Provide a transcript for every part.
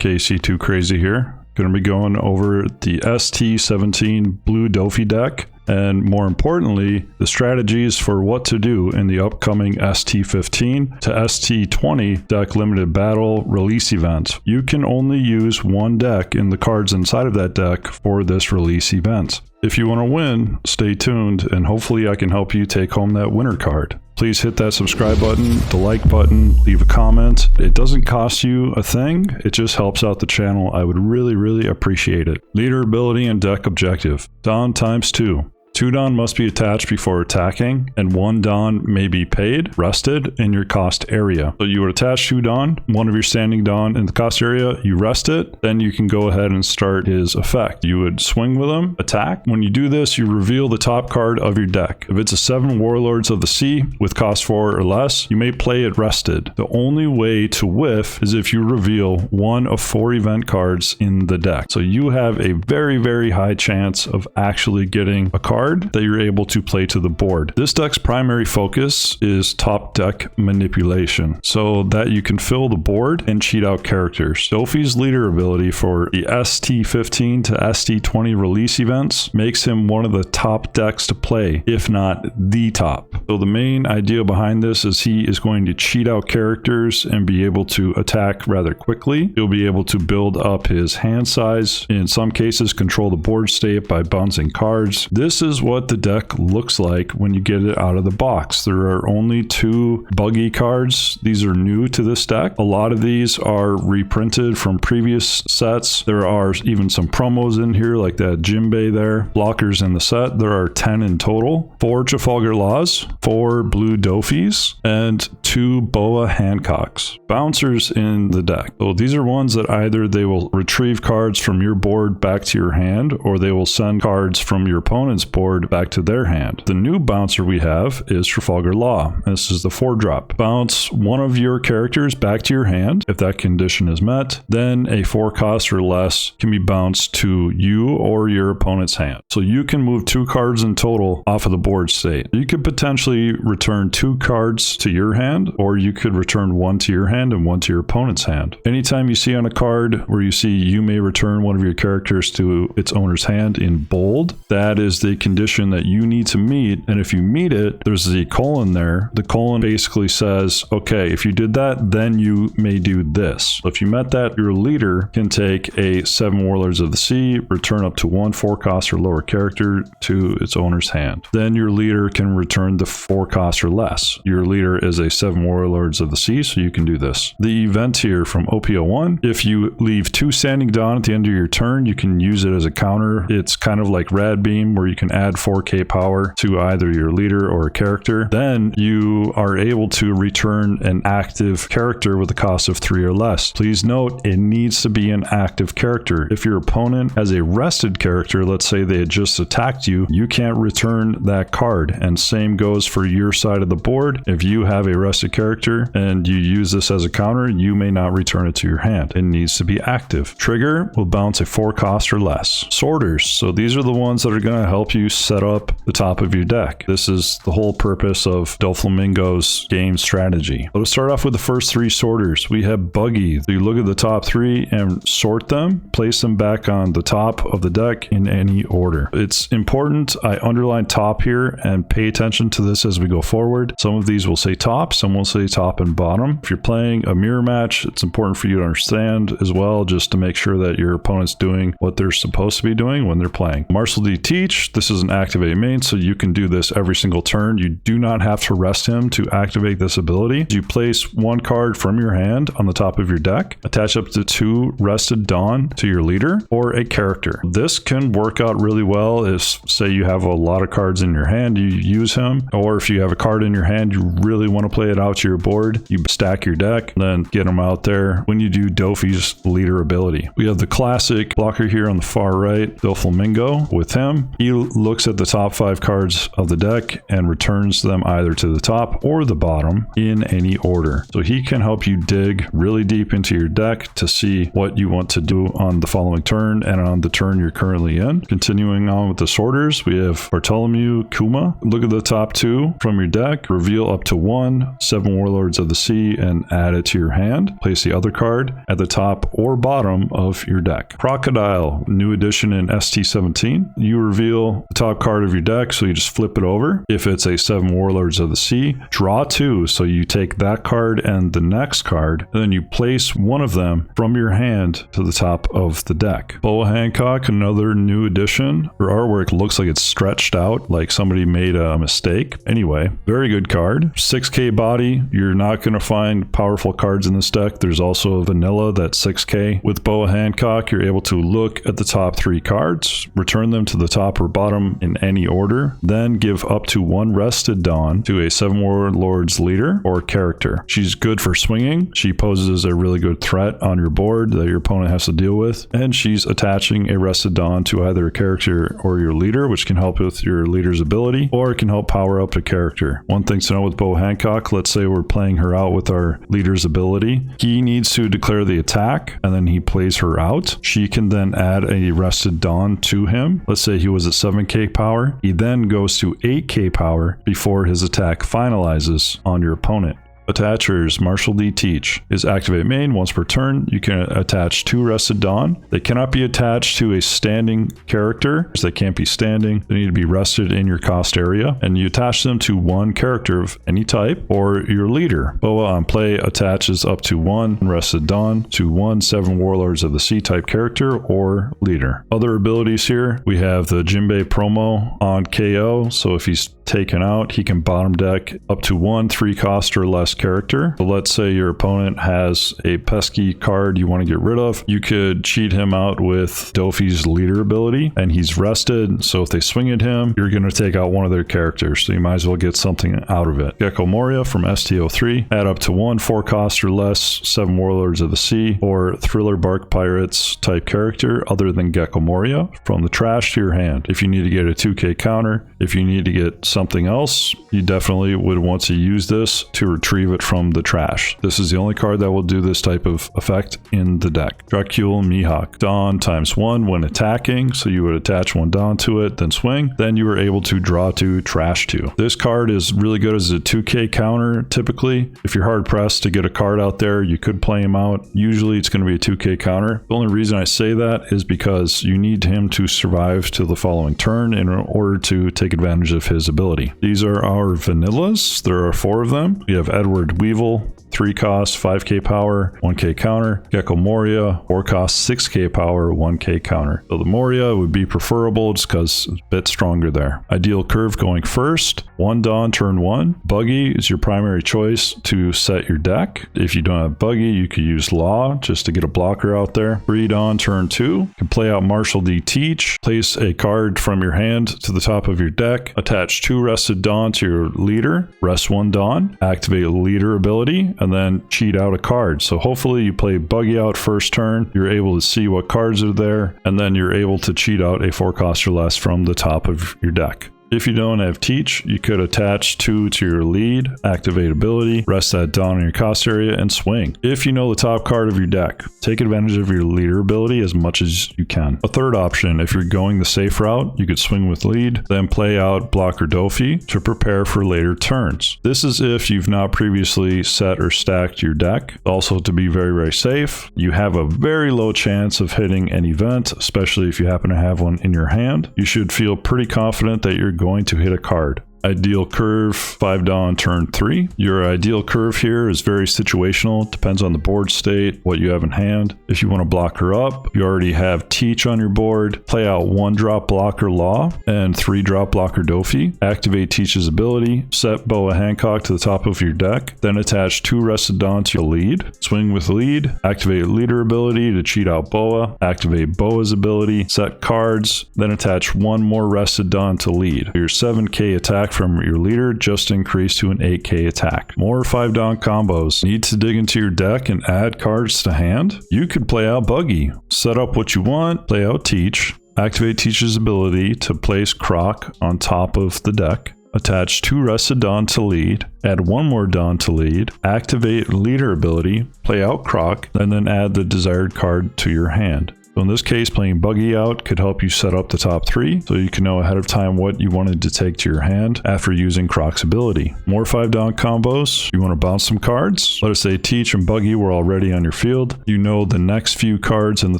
KC2 Crazy here. Going to be going over the ST17 Blue Dofi deck, and more importantly, the strategies for what to do in the upcoming ST15 to ST20 deck limited battle release event. You can only use one deck in the cards inside of that deck for this release event. If you want to win, stay tuned, and hopefully I can help you take home that winner card. Please hit that subscribe button, the like button, leave a comment. It doesn't cost you a thing, it just helps out the channel. I would really appreciate it. Leader ability and deck objective. Don times 2. 2 Don must be attached before attacking, and 1 Don may be paid, rested, in your cost area. So you would attach 2 Don, one of your standing Don in the cost area, you rest it, then you can go ahead and start his effect. You would swing with him, attack. When you do this, you reveal the top card of your deck. If it's a 7 Warlords of the Sea with cost 4 or less, you may play it rested. The only way to whiff is if you reveal one of 4 event cards in the deck. So you have a very high chance of actually getting a card that you're able to play to the board. This deck's primary focus is top deck manipulation, so that you can fill the board and cheat out characters. Dofi's leader ability for the ST15 to ST20 release events makes him one of the top decks to play, if not the top. So the main idea behind this is he is going to cheat out characters and be able to attack rather quickly. He'll be able to build up his hand size, in some cases control the board state by bouncing cards. This is what the deck looks like when you get it out of the box. There are only 2 buggy cards. These are new to this deck. A lot of these are reprinted from previous sets. There are even some promos in here, like that Jimbei there. Blockers in the set. There are 10 in total. 4 Trafalgar Laws, 4 Blue Dofis, and 2 Boa Hancocks. Bouncers in the deck. So these are ones that either they will retrieve cards from your board back to your hand, or they will send cards from your opponent's board back to their hand. The new bouncer we have is Trafalgar Law. This is the 4-drop. Bounce one of your characters back to your hand. If that condition is met, then a 4 cost or less can be bounced to you or your opponent's hand. So you can move 2 cards in total off of the board state. You could potentially return 2 cards to your hand, or you could return 1 to your hand and 1 to your opponent's hand. Anytime you see on a card where you see you may return one of your characters to its owner's hand in bold, that is the condition that you need to meet, and if you meet it, there's the colon there. The colon basically says, okay, if you did that, then you may do this. If you met that, your leader can take a 7 Warlords of the Sea, return up to 1 4 cost or lower character to its owner's hand. Then your leader can return the 4 cost or less. Your leader is a 7 Warlords of the Sea, so you can do this. The event here from OPO1, if you leave 2 standing Dawn at the end of your turn, you can use it as a counter. It's kind of like Rad Beam, where you can add 4k power to either your leader or a character. Then you are able to return an active character with a cost of 3 or less. Please note, it needs to be an active character. If your opponent has a rested character, let's say they had just attacked you, you can't return that card. And same goes for your side of the board. If you have a rested character and you use this as a counter, you may not return it to your hand. It needs to be active. Trigger will bounce a 4 cost or less. Sorters. So these are the ones that are going to help you set up the top of your deck. This is the whole purpose of Doflamingo's game strategy. So to start off with the first 3 sorters, we have Buggy. So you look at the top 3 and sort them, place them back on the top of the deck in any order. It's important I underline top here and pay attention to this as we go forward. Some of these will say top, some will say top and bottom. If you're playing a mirror match, it's important for you to understand as well, just to make sure that your opponent's doing what they're supposed to be doing when they're playing. Marcel D. Teach, this is an activate main, so you can do this every single turn. You do not have to rest him to activate this ability. You place 1 card from your hand on the top of your deck, attach up to 2 rested Dawn to your leader or a character. This can work out really well if, say, you have a lot of cards in your hand, you use him, or if you have a card in your hand, you really want to play it out to your board, you stack your deck, then get him out there when you do Dofi's leader ability. We have the classic blocker here on the far right, Doflamingo. With him, he looks looks at the top 5 cards of the deck and returns them either to the top or the bottom in any order. So he can help you dig really deep into your deck to see what you want to do on the following turn and on the turn you're currently in. Continuing on with the sorters, we have Bartholomew Kuma. Look at the top 2 from your deck, reveal up to 1 7 Warlords of the Sea and add it to your hand. Place the other card at the top or bottom of your deck. Crocodile, new addition in ST17. You reveal the top card of your deck, so you just flip it over. If it's a 7 Warlords of the Sea, draw 2, so you take that card and the next card, and then you place one of them from your hand to the top of the deck. Boa Hancock, another new addition. Her artwork looks like it's stretched out, like somebody made a mistake. Anyway, very good card. 6k body. You're not going to find powerful cards in this deck. There's also a vanilla that's 6k. With Boa Hancock, you're able to look at the top 3 cards, return them to the top or bottom in any order, then give up to 1 Rested Dawn to a 7 Warlords leader or character. She's good for swinging. She poses a really good threat on your board that your opponent has to deal with, and she's attaching a Rested Dawn to either a character or your leader, which can help with your leader's ability, or it can help power up a character. One thing to know with Boa Hancock, let's say we're playing her out with our leader's ability. He needs to declare the attack, and then he plays her out. She can then add a Rested Dawn to him. Let's say he was at 7k power. He then goes to 8k power before his attack finalizes on your opponent. Attachers, Marshall D. Teach is activate main once per turn. You can attach 2 Rested Dawn. They cannot be attached to a standing character. They can't be standing. They need to be rested in your cost area. And you attach them to 1 character of any type or your leader. Boa on play attaches up to 1 Rested Dawn to 1 7 Warlords of the Sea type character or leader. Other abilities here, we have the Jinbei promo on KO. So if he's taken out, he can bottom deck up to 1 3 cost or less character. So let's say your opponent has a pesky card you want to get rid of. You could cheat him out with Dofi's leader ability, and he's rested. So if they swing at him, you're going to take out one of their characters. So you might as well get something out of it. Gecko Moria from ST03. Add up to 1 4 cost or less 7 Warlords of the Sea or Thriller Bark Pirates type character other than Gecko Moria from the trash to your hand. If you need to get a 2k counter, if you need to get something else, you definitely would want to use this to retrieve it from the trash. This is the only card that will do this type of effect in the deck. Dracule Mihawk. Dawn ×1 when attacking, so you would attach 1 Dawn to it, then swing. Then you are able to draw 2, trash 2. This card is really good as a 2k counter typically. If you're hard pressed to get a card out there, you could play him out. Usually it's going to be a 2k counter. The only reason I say that is because you need him to survive to the following turn in order to take advantage of his ability. These are our vanillas. There are 4 of them. We have Edward Weevil, 3 cost, 5k power, 1k counter. Gecko Moria, 4 cost, 6k power, 1k counter. So the Moria would be preferable just because it's a bit stronger there. Ideal Curve going first. 1 Dawn turn 1. Buggy is your primary choice to set your deck. If you don't have Buggy, you could use Law just to get a blocker out there. 3 Dawn turn 2. You can play out Marshall D. Teach. Place a card from your hand to the top of your deck. Attach 2 Rested Dawn to your leader. Rest 1 Dawn. Activate leader ability and then cheat out a card. So hopefully you play Buggy out first turn. You're able to see what cards are there, and then you're able to cheat out a 4 cost or less from the top of your deck. If you don't have Teach, you could attach 2 to your lead, activate ability, rest that Dawn in your cost area, and swing. If you know the top card of your deck, take advantage of your leader ability as much as you can. A third option, if you're going the safe route, you could swing with lead, then play out Blocker Dofi to prepare for later turns. This is if you've not previously set or stacked your deck. Also, to be very, very safe, you have a very low chance of hitting an event, especially if you happen to have one in your hand. You should feel pretty confident that you're going to hit a card. Ideal Curve, 5 Dawn turn 3. Your ideal curve here is very situational. Depends on the board state, what you have in hand. If you want to block her up, you already have Teach on your board. Play out 1 drop Blocker Law and 3 drop Blocker Dofi. Activate Teach's ability. Set Boa Hancock to the top of your deck. Then attach 2 Rested Dawn to your lead. Swing with lead. Activate leader ability to cheat out Boa. Activate Boa's ability. Set cards. Then attach 1 more Rested Dawn to lead. Your 7k attack from your leader just increased to an 8k attack. More 5 Dawn combos. Need to dig into your deck and add cards to hand? You could play out Buggy. Set up what you want, play out Teach, Activate Teach's ability to place Croc on top of the deck. Attach 2 rested Dawn to lead, add 1 more Dawn to lead, activate leader ability, play out Croc, and then add the desired card to your hand. So in this case, playing Buggy out could help you set up the top 3, so you can know ahead of time what you wanted to take to your hand after using Croc's ability. More 5 Dawn combos, you want to bounce some cards. Let us say Teach and Buggy were already on your field. You know the next few cards in the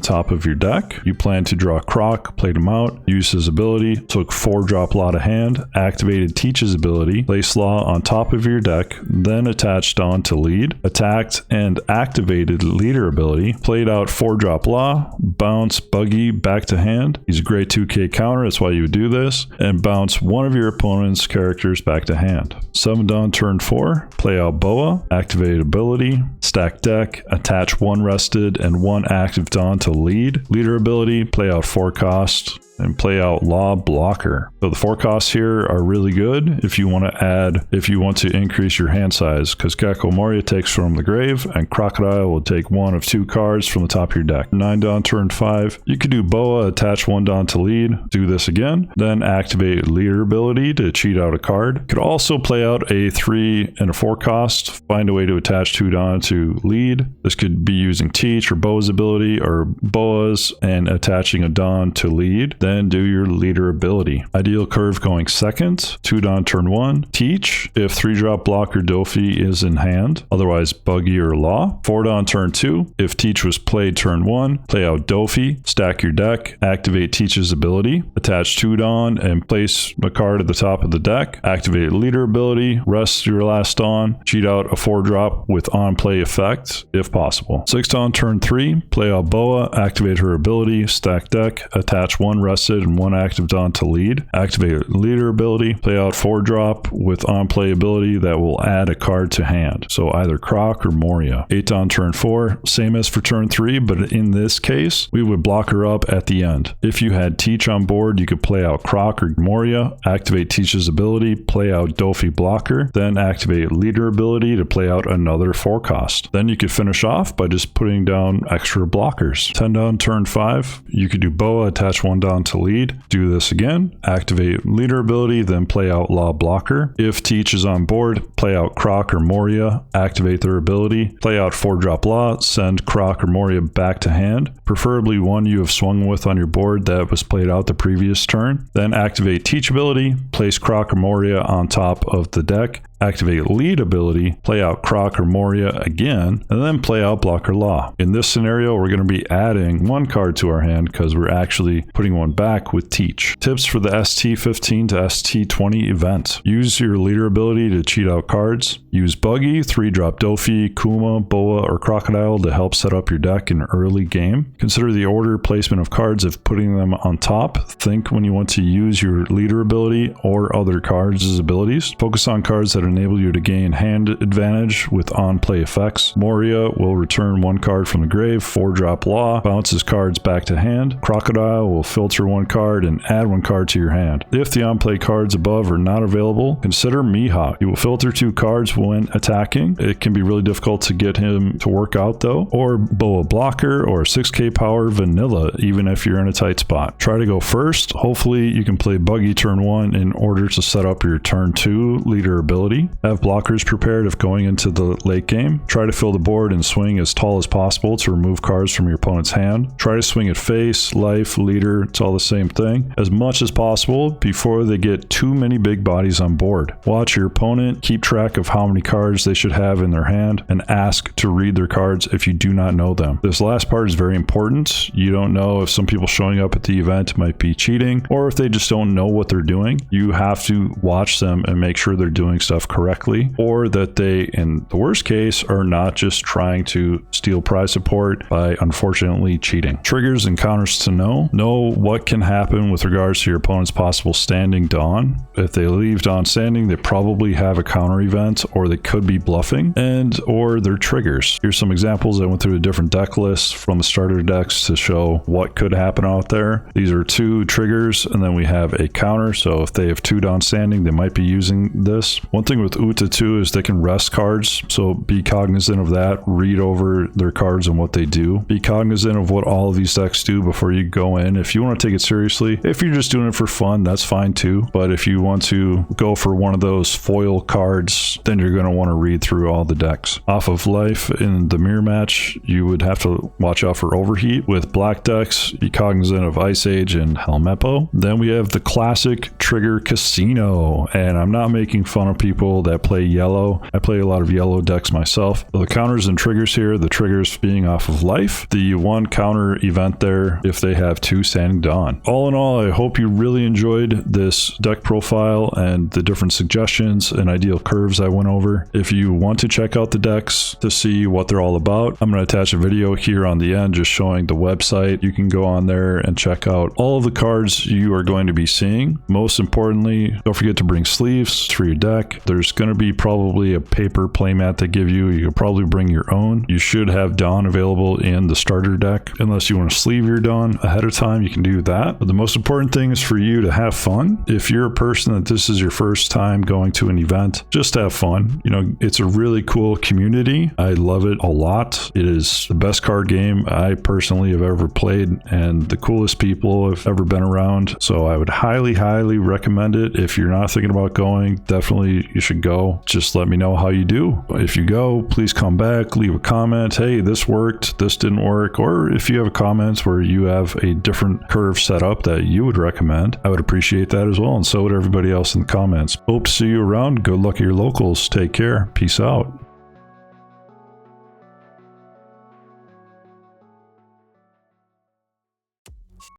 top of your deck. You plan to draw Croc, played him out, used his ability, took 4 drop Law to hand, activated Teach's ability, placed Law on top of your deck, then attached Dawn to lead, attacked and activated leader ability, played out 4 drop Law, bounce Buggy back to hand. He's a great 2k counter, that's why you would do this, and bounce one of your opponent's characters back to hand. 7 Dawn turn 4, play out Boa, activate ability, stack deck, attach 1 rested and 1 active Dawn to lead. Leader ability, play out 4 cost, and play out Law Blocker. So the 4 costs here are really good if you want to increase your hand size, because Gecko Moria takes from the grave and Crocodile will take 1 of 2 cards from the top of your deck. 9 Dawn turn 5, you could do Boa, attach 1 Dawn to lead, do this again, then activate leader ability to cheat out a card. Could also play out a 3 and a 4 cost, find a way to attach 2 Dawn to lead. This could be using Teach or Boa's ability, or Boa's and attaching a Dawn to lead. Then do your leader ability. Ideal curve going second, 2 Dawn turn 1, Teach if 3 drop blocker Dofi is in hand, otherwise Buggy or Law. 4 Dawn turn 2, if Teach was played turn 1, play out Dofi, stack your deck, activate Teach's ability, attach 2 Dawn and place a card at the top of the deck, activate leader ability, rest your last Dawn, cheat out a 4 drop with on play effect if possible. 6 Dawn turn 3, play out Boa, activate her ability, stack deck, attach 1 rested and 1 active Dawn to lead, activate leader ability, play out 4 drop with on play ability that will add a card to hand, so either Croc or Moria. 8 Dawn turn 4, same as for turn 3, but in this case we would block her up at the end. If you had Teach on board, you could play out Croc or Moria, activate Teach's ability, play out Dofi blocker, then activate leader ability to play out another 4 cost. Then you could finish off by just putting down extra blockers. 10 Dawn turn 5, you could do Boa, attach 1 Dawn to lead, do this again, activate leader ability, then play out Law Blocker. If Teach is on board, play out Croc or Moria, activate their ability, play out 4 drop Law, send Croc or Moria back to hand, preferably one you have swung with on your board that was played out the previous turn. Then activate Teach ability, place Croc or Moria on top of the deck, activate lead ability, play out Croc or Moria again, and then play out Blocker Law. In this scenario, we're going to be adding 1 card to our hand because we're actually putting 1 back with Teach. Tips for the ST15 to ST20 event. Use your leader ability to cheat out cards. Use Buggy, 3 drop Dofi, Kuma, Boa, or Crocodile to help set up your deck in early game. Consider the order placement of cards if putting them on top. Think when you want to use your leader ability or other cards as abilities. Focus on cards that enable you to gain hand advantage with on-play effects. Moria will return 1 card from the grave, 4 drop Law, bounces cards back to hand. Crocodile will filter 1 card and add 1 card to your hand. If the on-play cards above are not available, consider Mihawk. He will filter 2 cards when attacking. It can be really difficult to get him to work out though. Or Boa Blocker or 6k power vanilla, even if you're in a tight spot. Try to go first. Hopefully you can play Buggy turn 1 in order to set up your turn 2 leader ability. Have blockers prepared if going into the late game. Try to fill the board and swing as tall as possible to remove cards from your opponent's hand. Try to swing at face, life, leader, it's all the same thing, as much as possible before they get too many big bodies on board. Watch your opponent, keep track of how many cards they should have in their hand, and ask to read their cards if you do not know them. This last part is very important. You don't know if some people showing up at the event might be cheating, or if they just don't know what they're doing. You have to watch them and make sure they're doing stuff correctly, or that they, in the worst case, are not just trying to steal prize support by unfortunately cheating. Triggers and counters to know. Know what can happen with regards to your opponent's possible standing Dawn. If they leave Dawn standing, they probably have a counter event, or they could be bluffing, and or their triggers. Here's some examples. I went through the different deck lists from the starter decks to show what could happen out there. These are 2 triggers, and then we have a counter, so if they have 2 Dawn standing, they might be using this. One thing thing with Uta too is they can rest cards, so be cognizant of that. Read over their cards and what they do. Be cognizant of what all of these decks do before you go in. If you want to take it seriously, if you're just doing it for fun, that's fine too. But if you want to go for one of those foil cards, then you're going to want to read through all the decks. Off of life in the mirror match, you would have to watch out for overheat. With black decks, be cognizant of Ice Age and Helmeppo. Then we have the classic trigger casino, and I'm not making fun of people that play yellow. I play a lot of yellow decks myself. So the counters and triggers here, the triggers being off of life, the one counter event there if they have 2 Standing Dawn. All in all, I hope you really enjoyed this deck profile and the different suggestions and ideal curves I went over. If you want to check out the decks to see what they're all about, I'm going to attach a video here on the end just showing the website. You can go on there and check out all of the cards you are going to be seeing. Most importantly, don't forget to bring sleeves for your deck. There's going to be probably a paper playmat they give you. You could probably bring your own. You should have Dawn available in the starter deck. Unless you want to sleeve your Dawn ahead of time, you can do that. But the most important thing is for you to have fun. If you're a person that this is your first time going to an event, just have fun. You know, it's a really cool community. I love it a lot. It is the best card game I personally have ever played and the coolest people have ever been around. So I would highly recommend it. If you're not thinking about going, definitely you should go. Just let me know how you do. If you go, please come back, leave a comment. Hey, this worked, this didn't work. Or if you have comments where you have a different curve setup that you would recommend, I would appreciate that as well. And so would everybody else in the comments. Hope to see you around. Good luck at your locals. Take care. Peace out.